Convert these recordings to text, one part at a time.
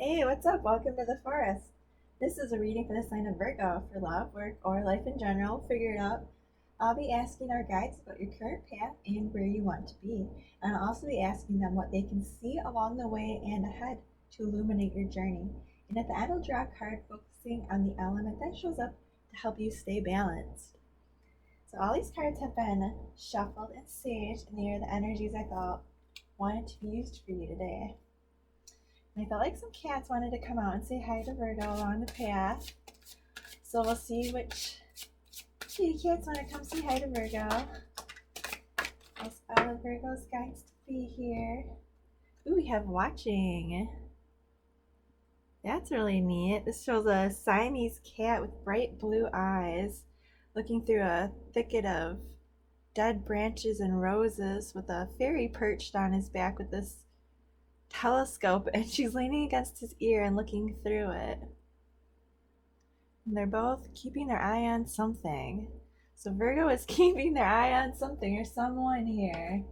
Hey, what's up? Welcome to the forest. This is a reading for the sign of Virgo for love, work, or life in general. Figure it out. I'll be asking our guides about your current path and where you want to be. And I'll also be asking them what they can see along the way and ahead to illuminate your journey. And at the end, I'll draw a card focusing on the element that shows up to help you stay balanced. So all these cards have been shuffled and saged, and they are the energies I thought wanted to be used for you today. And I felt like some cats wanted to come out and say hi to Virgo along the path. So we'll see which kitty cats want to come say hi to Virgo. Ask all of Virgo's guides to be here. Ooh, we have watching. That's really neat. This shows a Siamese cat with bright blue eyes looking through a thicket of dead branches and roses with a fairy perched on his back with this telescope, and she's leaning against his ear and looking through it. And they're both keeping their eye on something. So Virgo is keeping their eye on something or someone here.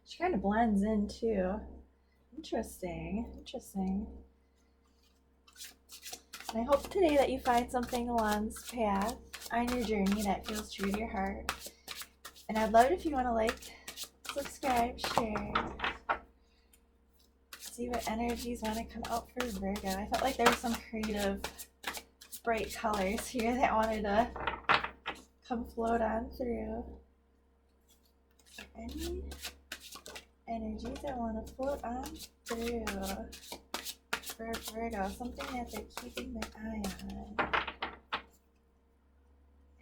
She kind of blends in too. Interesting. And I hope today that you find something along this path on your journey that feels true to your heart. And I'd love it if you want to like, subscribe, share, see what energies want to come out for Virgo. I felt like there were some creative, bright colors here that wanted to come float on through. Any energies that want to float on through for Virgo, something that they're keeping their eye on.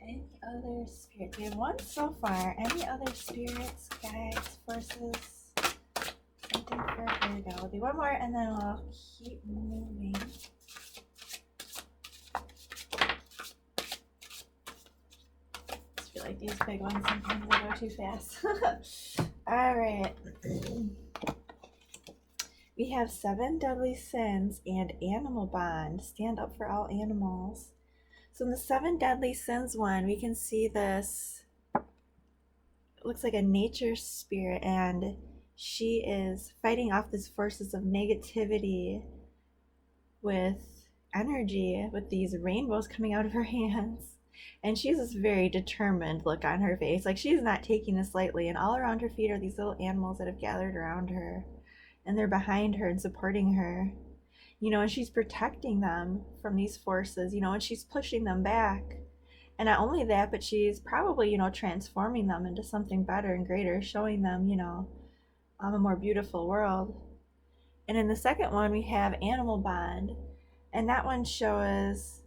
Any other spirits? We have one so far. Any other spirits, guides, forces? Something for Virgo. We'll do one more and then we'll keep moving. I just feel like these big ones sometimes they go too fast. Alright. We have 7 deadly sins and animal bond. Stand up for all animals. So in the 7 deadly sins one, we can see this. It looks like a nature spirit, and she is fighting off these forces of negativity with energy, with these rainbows coming out of her hands. And she has this very determined look on her face, like she's not taking this lightly. And all around her feet are these little animals that have gathered around her, and they're behind her and supporting her, and she's protecting them from these forces, and she's pushing them back. And not only that, but she's probably, transforming them into something better and greater, showing them, a more beautiful world. And in the second one, we have animal bond. And that one shows,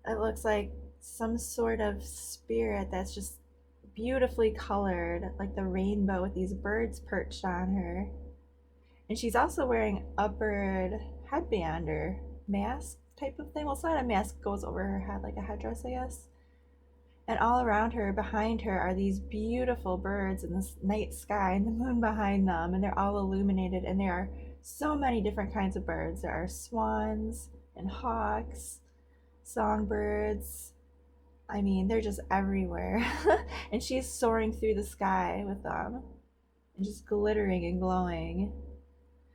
it looks like some sort of spirit that's just beautifully colored, like the rainbow with these birds perched on her. And she's also wearing a bird headband or mask type of thing. Well, it's not a mask, it goes over her head like a headdress, I guess. And all around her, behind her, are these beautiful birds in this night sky and the moon behind them. And they're all illuminated. And there are so many different kinds of birds. There are swans and hawks, songbirds. I mean, they're just everywhere. And she's soaring through the sky with them and just glittering and glowing.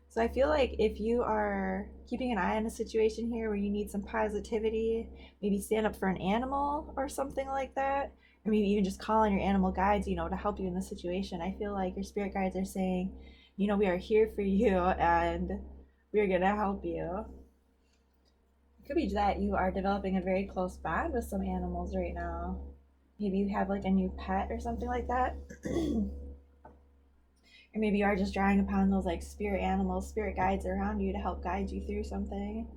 So I feel like if you are keeping an eye on a situation here where you need some positivity, maybe stand up for an animal or something like that, or maybe even just call on your animal guides, to help you in the situation. I feel like your spirit guides are saying, we are here for you and we're going to help you. It could be that you are developing a very close bond with some animals right now. Maybe you have like a new pet or something like that. Or maybe you are just drawing upon those like spirit animals, spirit guides around you to help guide you through something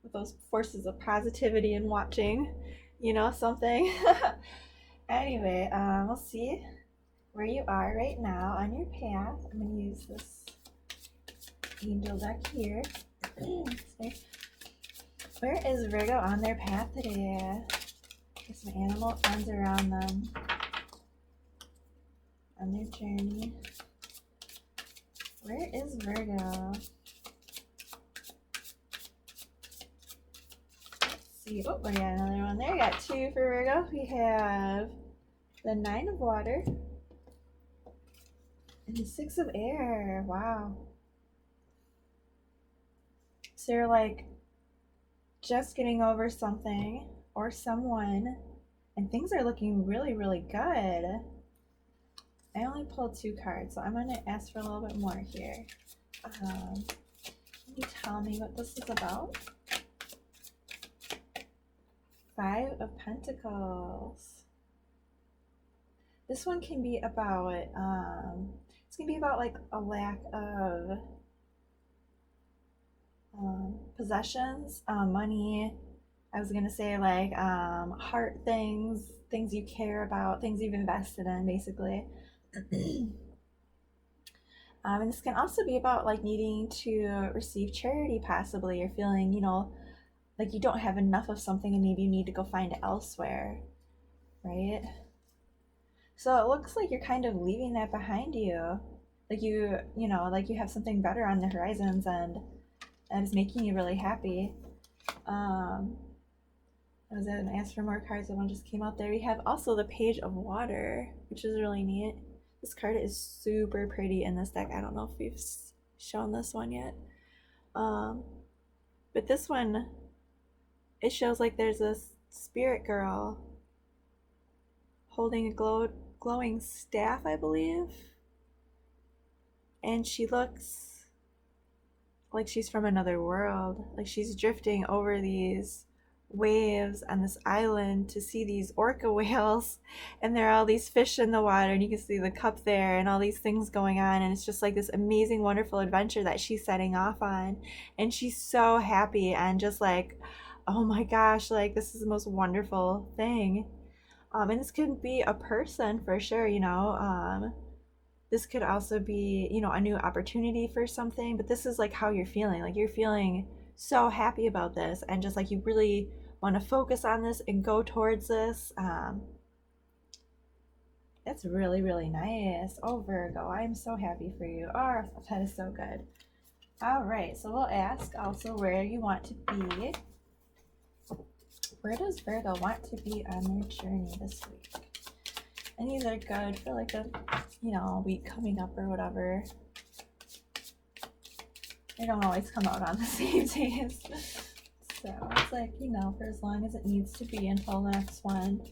with those forces of positivity and watching, something. Anyway, we'll see where you are right now on your path. I'm going to use this angel deck here. Where is Virgo on their path today? There's some animal friends around them on their journey. Where is Virgo? Let's see. Oh, we got another one there. We got 2 for Virgo. We have the 9 of water and the 6 of air. Wow. So you're like just getting over something or someone, and things are looking really, really good. I only pulled 2 cards, so I'm going to ask for a little bit more here. Can you tell me what this is about? 5 of Pentacles. This one can be about, it's going to be about like a lack of possessions, money. I was going to say like heart things, things you care about, things you've invested in, basically. And this can also be about like needing to receive charity, possibly, or feeling, you know, like you don't have enough of something and maybe you need to go find it elsewhere, right? So it looks like you're kind of leaving that behind you. Like you know, like you have something better on the horizons, and it's making you really happy. I was going to ask for more cards, the one just came out there. We have also the Page of Water, which is really neat. This card is super pretty in this deck. I don't know if we've shown this one yet. But this one, it shows like there's this spirit girl holding a glowing staff, I believe. And she looks like she's from another world. Like she's drifting over these waves on this island to see these orca whales, and there are all these fish in the water, and you can see the cup there and all these things going on, and it's just like this amazing, wonderful adventure that she's setting off on, and she's so happy and just like, oh my gosh, like this is the most wonderful thing. And this could be a person for sure, you know. This could also be, you know, a new opportunity for something, but this is like how you're feeling. Like you're feeling so happy about this, and just like you really want to focus on this and go towards this. It's really, really nice. Oh, Virgo, I'm so happy for you. Oh, that is so good. All right, so we'll ask also where you want to be. Where does Virgo want to be on their journey this week? And these are good for like a, you know, week coming up or whatever. They don't always come out on the same days. So it's like, you know, for as long as it needs to be until the next one.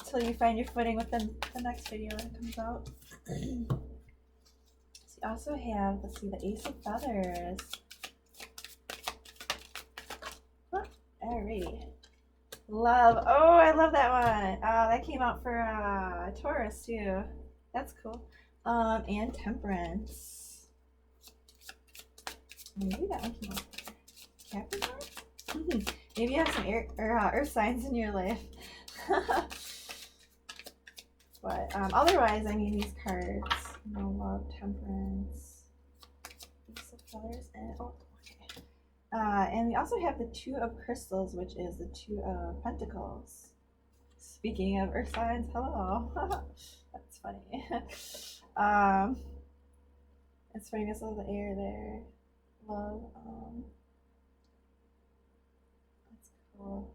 Until you find your footing with the next video when it comes out. So you also have, let's see, the Ace of Feathers. Alrighty. Love. Oh, I love that one. That came out for Taurus too. That's cool. And Temperance. Maybe that one came out for Capricorn? Maybe you have some earth signs in your life. But otherwise, I mean, these cards, you know, Love, Temperance, Ace of Feathers, and oh, okay. And we also have the Two of Crystals, which is the Two of Pentacles. Speaking of earth signs, hello. That's funny. It's funny, this is the air there. Love. That's cool.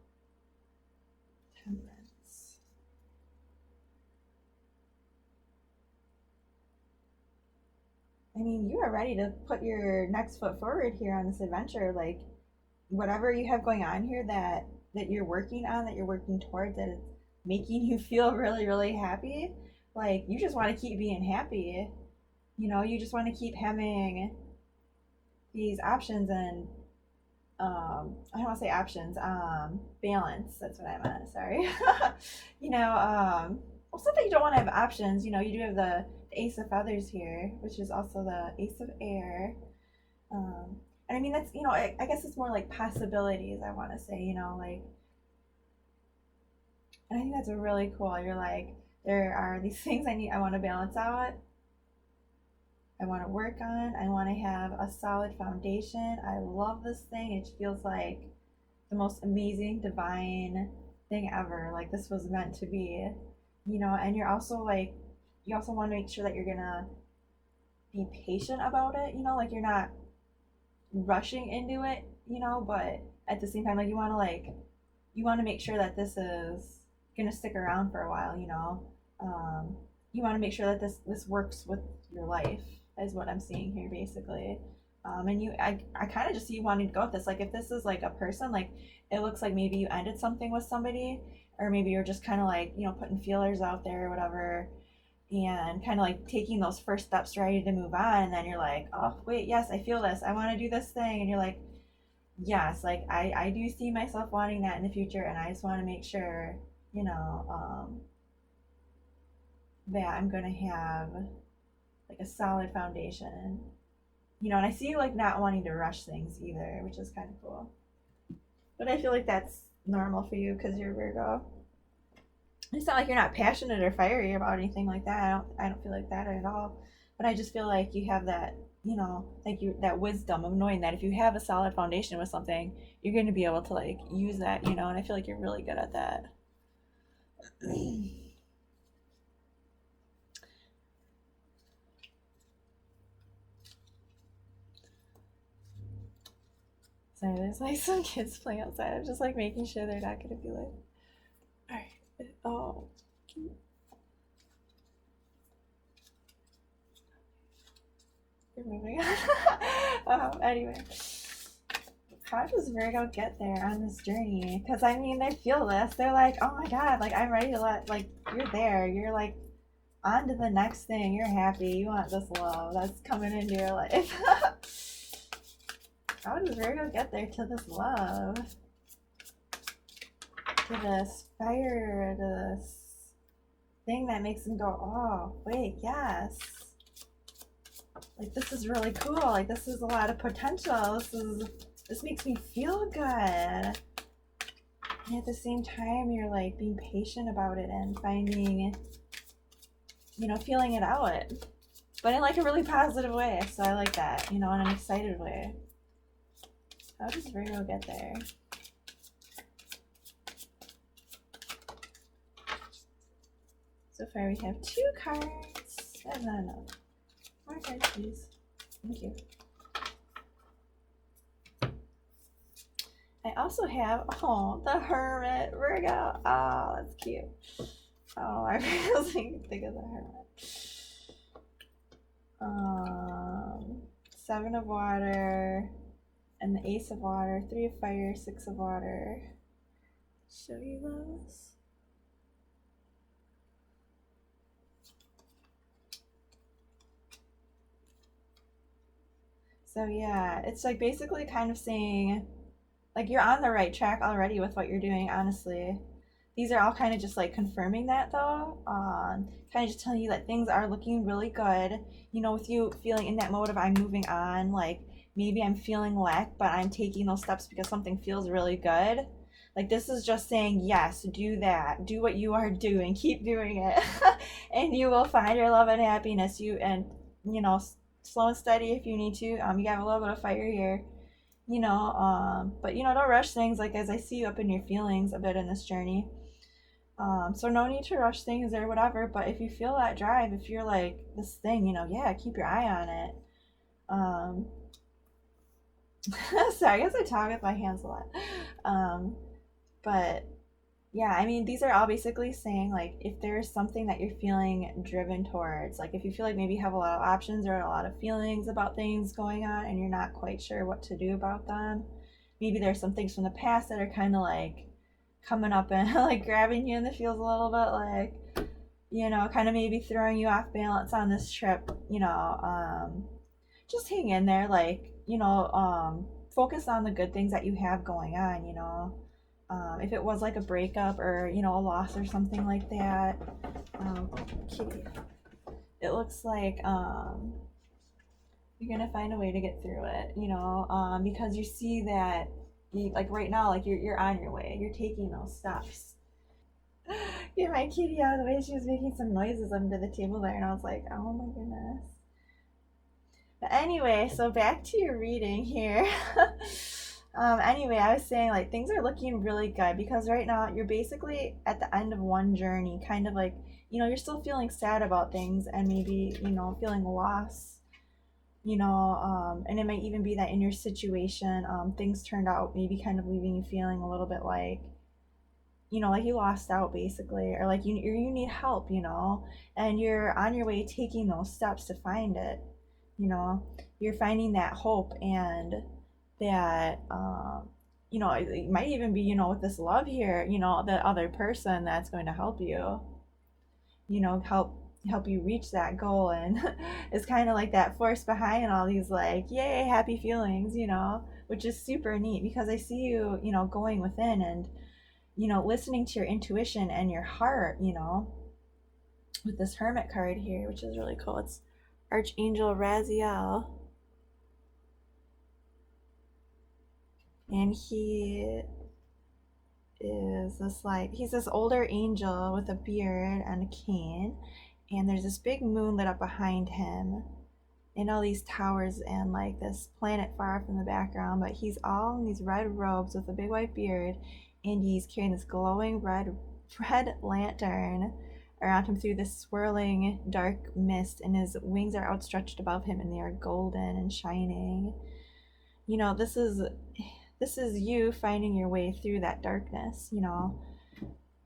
Temperance. I mean, you are ready to put your next foot forward here on this adventure. Like, whatever you have going on here that you're working on, that you're working towards, that is making you feel really, really happy. Like, you just want to keep being happy. You know, you just want to keep having these options and I don't want to say options, balance. That's what I meant. Sorry. You know, well, it's not that you don't want to have options. You know, you do have the Ace of Feathers here, which is also the Ace of Air. And I mean, that's, you know, I guess it's more like possibilities, I want to say, you know, like, and I think that's really cool. You're like, there are these things I want to balance out. I want to work on. I want to have a solid foundation. I love this thing. It feels like the most amazing, divine thing ever. Like this was meant to be, you know, and you're also like, you also want to make sure that you're going to be patient about it, you know, like you're not rushing into it, you know, but at the same time, like you want to make sure that this is going to stick around for a while, you know. You want to make sure that this works with your life, is what I'm seeing here, basically. And I kind of just see you wanting to go with this. Like if this is like a person, like it looks like maybe you ended something with somebody, or maybe you're just kind of like, putting feelers out there or whatever, and kind of like taking those first steps ready to move on. And then you're like, oh, wait, yes, I feel this. I want to do this thing. And you're like, yes, like I do see myself wanting that in the future. And I just want to make sure, you know, that I'm going to have like a solid foundation, and I see you like not wanting to rush things either, which is kind of cool. But I feel like that's normal for you because you're Virgo. It's not like you're not passionate or fiery about anything like that. I don't feel like that at all. But I just feel like you have that, like that wisdom of knowing that if you have a solid foundation with something, you're going to be able to like use that, and I feel like you're really good at that. Sorry, there's like some kids playing outside. I'm just like making sure they're not going to be like, all right, oh, you're moving on. Anyway, how does Virgo get there on this journey? Because I mean, they feel this. They're like, oh my god, like I'm ready to you're there. You're like on to the next thing. You're happy. You want this love that's coming into your life. How does Virgo get there to this love? To this fire, to this thing that makes them go, oh, wait, yes. Like, this is really cool. Like, this is a lot of potential. This makes me feel good. And at the same time, you're like being patient about it and finding, feeling it out. But in like a really positive way. So I like that, in an excited way. How does Virgo get there? So far we have 2 cards. That's not enough. More cards, please. Thank you. I also have, the Hermit, Virgo. Oh, that's cute. Oh, I really think of the Hermit. 7 of water, and the Ace of water, 3 of fire, 6 of water. Show you those. So yeah, it's like basically kind of saying, like you're on the right track already with what you're doing, honestly. These are all kind of just like confirming that though. Kind of just telling you that things are looking really good. With you feeling in that mode of I'm moving on, like maybe I'm feeling lack, but I'm taking those steps because something feels really good. Like this is just saying, yes, do that. Do what you are doing. Keep doing it. And you will find your love and happiness. Slow and steady if you need to. You got a little bit of fire here. But don't rush things, like as I see you up in your feelings a bit in this journey. So no need to rush things or whatever, but if you feel that drive, if you're like this thing, yeah, keep your eye on it. Sorry, I guess I talk with my hands a lot. But yeah, I mean, these are all basically saying like if there's something that you're feeling driven towards, like if you feel like maybe you have a lot of options or a lot of feelings about things going on and you're not quite sure what to do about them, maybe there's some things from the past that are kind of like coming up and like grabbing you in the feels a little bit, like kind of maybe throwing you off balance on this trip. Just hang in there, like focus on the good things that you have going on. If it was like a breakup or a loss or something like that, kitty, it looks like you're gonna find a way to get through it, because you see that like right now, like you're on your way, you're taking those steps. Get my kitty out of the way. She was making some noises under the table there, and I was like, oh my goodness. But anyway, so back to your reading here. Anyway, I was saying like things are looking really good because right now you're basically at the end of one journey, kind of like, you're still feeling sad about things and maybe, feeling lost, and it might even be that in your situation, things turned out maybe kind of leaving you feeling a little bit like, like you lost out basically, or like you need help, and you're on your way taking those steps to find it, you're finding that hope and that it might even be, with this love here, the other person that's going to help you, help you reach that goal. And it's kind of like that force behind all these, like, yay, happy feelings, which is super neat, because I see you, going within and, listening to your intuition and your heart, with this Hermit card here, which is really cool. It's Archangel Raziel. And he's this older angel with a beard and a cane, and there's this big moon lit up behind him, and all these towers and like this planet far off in the background. But he's all in these red robes with a big white beard, and he's carrying this glowing red lantern around him through this swirling dark mist, and his wings are outstretched above him, and they are golden and shining. This is you finding your way through that darkness,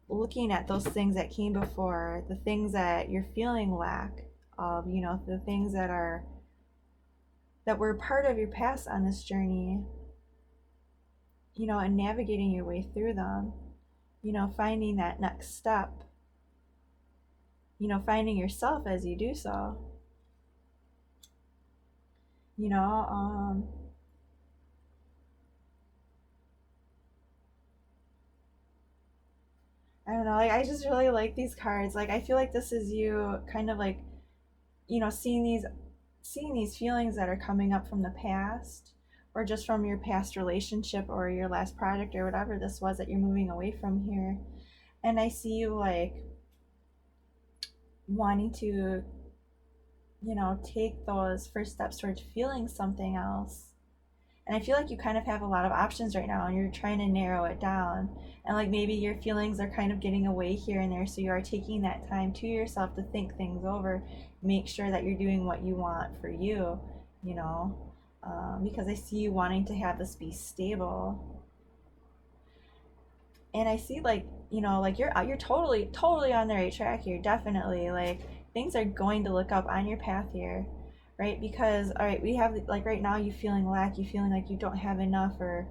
looking at those things that came before, the things that you're feeling lack of, the things that were part of your past on this journey, and navigating your way through them, finding that next step, finding yourself as you do so, I don't know, like, I just really like these cards. Like, I feel like this is you kind of like, seeing these feelings that are coming up from the past, or just from your past relationship or your last project or whatever this was that you're moving away from here. And I see you like wanting to, take those first steps towards feeling something else. And I feel like you kind of have a lot of options right now, and you're trying to narrow it down. And like maybe your feelings are kind of getting away here and there, so you are taking that time to yourself to think things over, make sure that you're doing what you want for you, because I see you wanting to have this be stable. And I see like, like you're totally on the right track here, definitely. Like, things are going to look up on your path here, right? Because, all right, we have like right now you feeling lack, you feeling like you don't have enough, or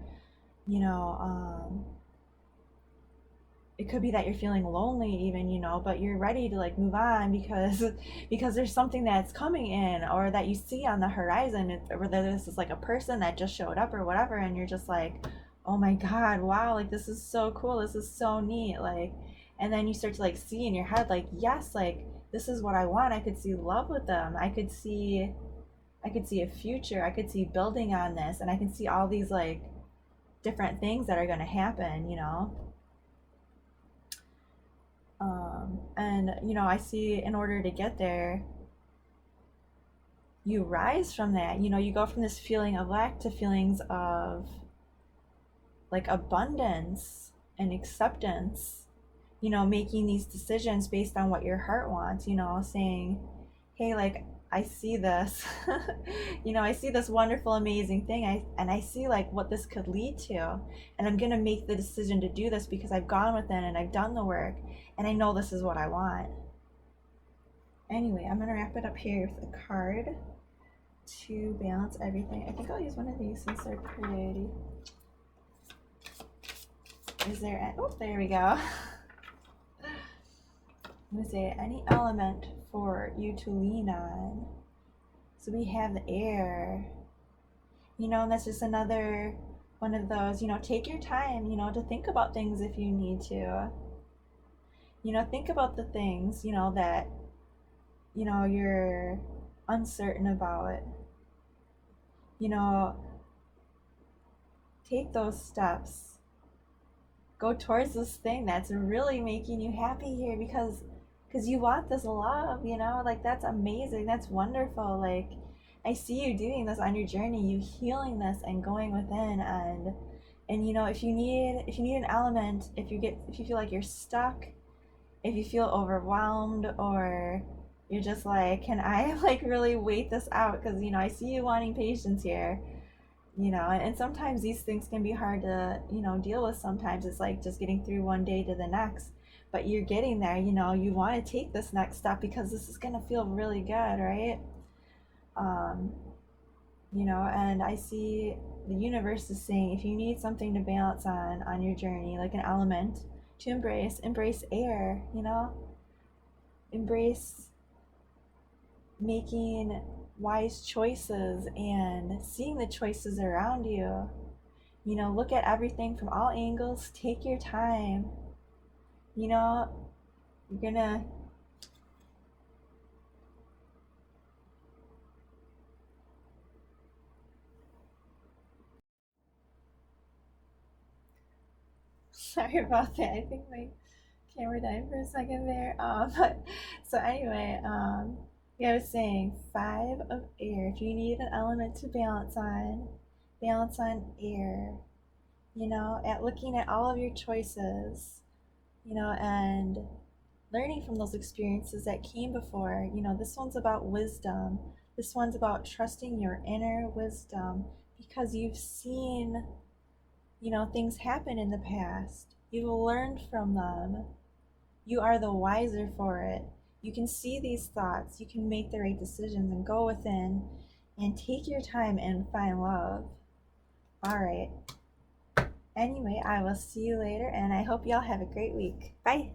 it could be that you're feeling lonely even, but you're ready to like move on, because there's something that's coming in, or that you see on the horizon, whether this is like a person that just showed up or whatever, and you're just like, oh my god, wow, like this is so cool, this is so neat, like. And then you start to like see in your head, like, yes, like this is what I want. I could see love with them. I could see a future. I could see building on this, and I can see all these like different things that are going to happen, and I see in order to get there, you rise from that. You go from this feeling of lack to feelings of like abundance and acceptance, making these decisions based on what your heart wants, saying, hey, like, I see this, I see this wonderful, amazing thing. I see like what this could lead to. And I'm going to make the decision to do this because I've gone within and I've done the work, and I know this is what I want. Anyway, I'm going to wrap it up here with a card to balance everything. I think I'll use one of these since they're pretty. Is there, oh, there we go. I'm going to say any element for you to lean on. So we have the air, and that's just another one of those, take your time, to think about things if you need to. Think about the things, that, you're uncertain about. Take those steps. Go towards this thing that's really making you happy here, because you want this love, like that's amazing, that's wonderful. Like, I see you doing this on your journey, you healing this and going within, and if you need an element, if you feel like you're stuck, if you feel overwhelmed, or you're just like, can I like really wait this out, because I see you wanting patience here. And sometimes these things can be hard to, deal with. Sometimes it's like just getting through one day to the next, but you're getting there. You want to take this next step because this is going to feel really good, right? And I see the universe is saying if you need something to balance on your journey, like an element to embrace air, embrace making wise choices and seeing the choices around you. Look at everything from all angles, take your time. You know, you're gonna sorry about that. I think my camera died for a second there. But so anyway, yeah, I was saying 5 of air. If you need an element to balance on air. At looking at all of your choices, and learning from those experiences that came before. This one's about wisdom. This one's about trusting your inner wisdom because you've seen, things happen in the past. You've learned from them. You are the wiser for it. You can see these thoughts. You can make the right decisions and go within and take your time and find love. All right. Anyway, I will see you later, and I hope y'all have a great week. Bye.